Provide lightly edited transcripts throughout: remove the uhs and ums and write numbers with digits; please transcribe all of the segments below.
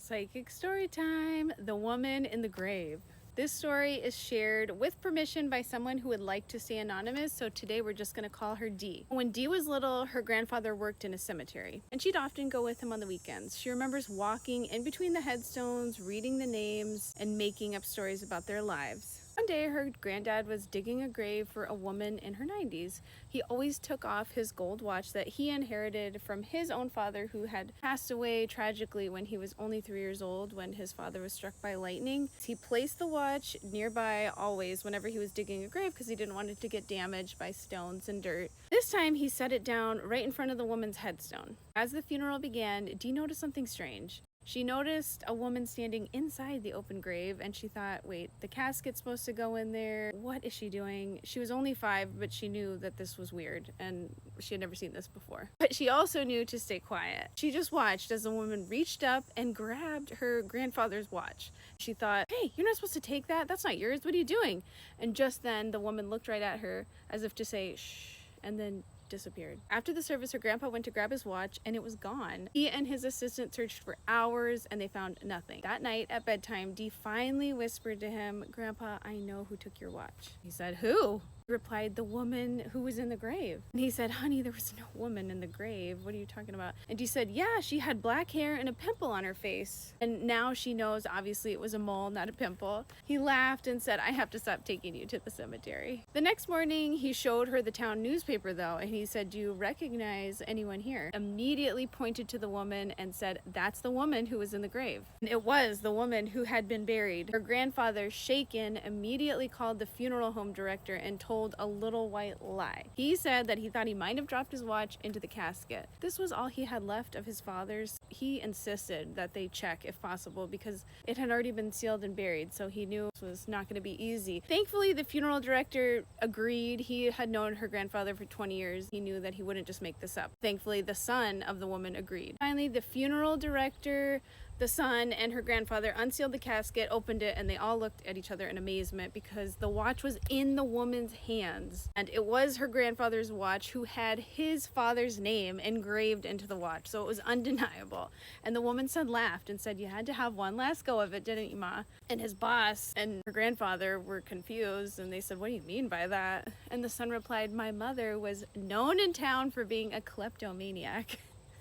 Psychic story time. The woman in the grave. This story is shared with permission by someone who would like to stay anonymous, so today we're just going to call her Dee. When Dee was little, her grandfather worked in a cemetery, and she'd often go with him on the weekends. She remembers walking in between the headstones, reading the names, and making up stories about their lives. One day, her granddad was digging a grave for a woman in her 90s. He always took off his gold watch that he inherited from his own father, who had passed away tragically when he was only 3 years old when his father was struck by lightning. He placed the watch nearby always whenever he was digging a grave because he didn't want it to get damaged by stones and dirt. This time, he set it down right in front of the woman's headstone. As the funeral began, Dee noticed something strange. She noticed a woman standing inside the open grave, and she thought, wait, the casket's supposed to go in there. What is she doing? She was only 5, but she knew that this was weird, and she had never seen this before. But she also knew to stay quiet. She just watched as the woman reached up and grabbed her grandfather's watch. She thought, hey, you're not supposed to take that. That's not yours. What are you doing? And just then, the woman looked right at her as if to say, shh, and then disappeared. After the service, her grandpa went to grab his watch and it was gone. He and his assistant searched for hours and they found nothing. That night at bedtime, Dee finally whispered to him, Grandpa, I know who took your watch. He said, who? He replied, the woman who was in the grave. And he said, honey, there was no woman in the grave. What are you talking about? And Dee said, yeah, she had black hair and a pimple on her face. And now she knows, obviously, it was a mole, not a pimple. He laughed and said, I have to stop taking you to the cemetery. The next morning, he showed her the town newspaper, though, and he said, do you recognize anyone here? Immediately pointed to the woman and said, that's the woman who was in the grave. And it was the woman who had been buried. Her grandfather, shaken, immediately called the funeral home director and told a little white lie. He said that he thought he might have dropped his watch into the casket. This was all he had left of his father's. He insisted that they check if possible because it had already been sealed and buried, so he knew this was not going to be easy. Thankfully, the funeral director agreed. He had known her grandfather for 20 years. He knew that he wouldn't just make this up. Thankfully, the son of the woman agreed. Finally, the funeral director, the son, and her grandfather unsealed the casket, opened it, and they all looked at each other in amazement because the watch was in the woman's hands. And it was her grandfather's watch, who had his father's name engraved into the watch, so it was undeniable. And the woman laughed and said, you had to have one last go of it, didn't you, Ma? And his boss and her grandfather were confused, and they said, what do you mean by that? And the son replied, my mother was known in town for being a kleptomaniac.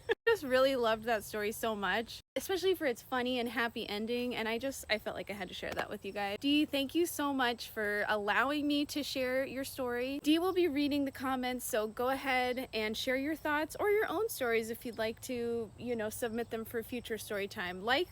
I just really loved that story so much, especially for its funny and happy ending, and I felt like I had to share that with you guys. Dee, thank you so much for allowing me to share your story. Dee will be reading the comments, so go ahead and share your thoughts or your own stories if you'd like to, submit them for future story time. Like,